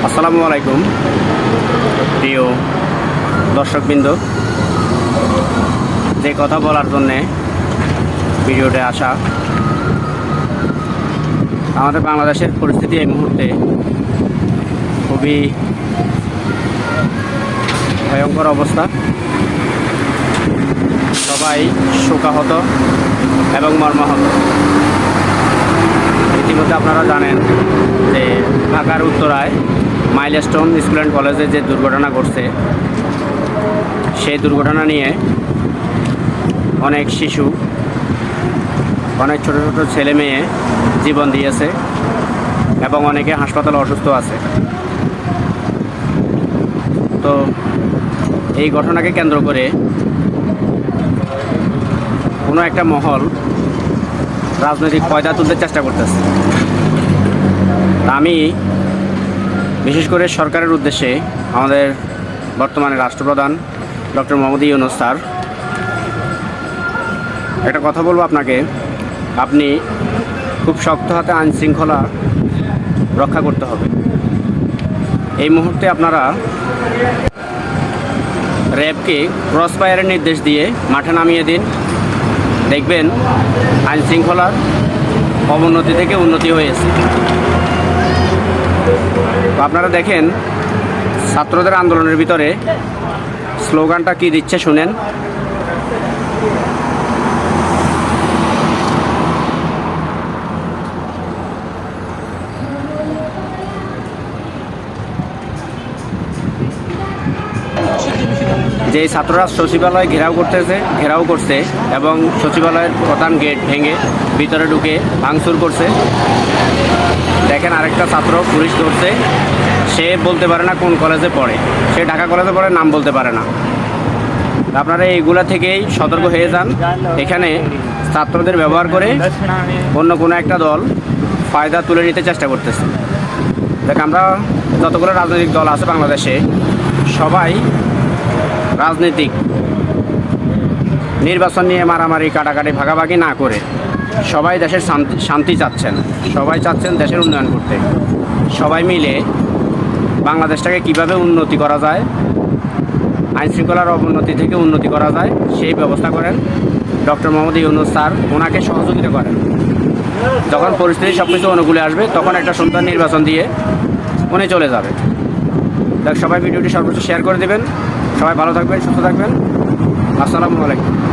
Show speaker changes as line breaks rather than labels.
আসসালামু আলাইকুম প্রিয় দর্শকবৃন্দ, যে কথা বলার জন্যে ভিডিওতে আসা, আমাদের বাংলাদেশের পরিস্থিতি এই মুহূর্তে খুবই ভয়ঙ্কর অবস্থা। সবাই শোকাহত এবং মর্মাহত। ইতিমধ্যে আপনারা জানেন যে ঢাকার উত্তরায় মাইলস্টোন স্কুল অ্যান্ড কলেজে যে দুর্ঘটনা ঘটছে, সেই দুর্ঘটনা নিয়ে অনেক শিশু, অনেক ছোট ছোট ছেলে মেয়ে জীবন দিয়েছে এবং অনেকে হাসপাতালে অসুস্থ আছে। তো এই ঘটনাকে কেন্দ্র করে কোনো একটা মহল রাজনৈতিক ফয়দা তুলতে চেষ্টা করতেছে। আমি বিশেষ করে সরকারের উদ্দেশ্যে আমাদের বর্তমানে রাষ্ট্রপ্রধান ডক্টর মোহাম্মদ ইউনূস স্যার একটা কথা বলবো আপনাকে। আপনি খুব শক্ত হাতে আইন শৃঙ্খলা রক্ষা করতে হবে। এই মুহূর্তে আপনারা র্যাবকে ক্রস ফায়ারের নির্দেশ দিয়ে মাঠে নামিয়ে দিন, দেখবেন আইন শৃঙ্খলার অবনতি থেকে উন্নতি হয়েছে। তো আপনারা দেখেন ছাত্রদের আন্দোলনের ভিতরে স্লোগানটা কি দিচ্ছে শুনেন। যে ছাত্ররা সচিবালয় ঘেরাও করছে এবং সচিবালয়ের প্রধান গেট ভেঙে ভিতরে ঢুকে ভাঙচুর করছে। দেখেন আরেকটা ছাত্র পুলিশ ধরছে, সে বলতে পারে না কোন কলেজে পড়ে, সে ঢাকা কলেজে পড়ে, নাম বলতে পারে না। আপনারা এইগুলা থেকেই সতর্ক হয়ে যান। এখানে ছাত্রদের ব্যবহার করে অন্য কোনো একটা দল ফায়দা তুলে নিতে চেষ্টা করতেছে। দেখ, আমরা যতগুলো রাজনৈতিক দল আছে বাংলাদেশে, সবাই রাজনৈতিক নির্বাচন নিয়ে মারামারি, কাটাকাটি, ভাগাভাগি না করে সবাই দেশের শান্তি চাচ্ছেন, সবাই চাচ্ছেন দেশের উন্নয়ন করতে। সবাই মিলে বাংলাদেশটাকে কিভাবে উন্নতি করা যায়, আইন শৃঙ্খলার অবনতি থেকে উন্নতি করা যায়, সেই ব্যবস্থা করেন ডক্টর মোহাম্মদ ইউনূস স্যার। ওনাকে সহযোগিতা করেন। যখন পরিস্থিতি সব কিছু অনুকূলে আসবে, তখন একটা সুন্দর নির্বাচন দিয়ে উনি চলে যাবে। দেখ, সবাই ভিডিওটি সর্বোচ্চ শেয়ার করে দেবেন। সবাই ভালো থাকবেন, সুস্থ থাকবেন। আসসালামু আলাইকুম।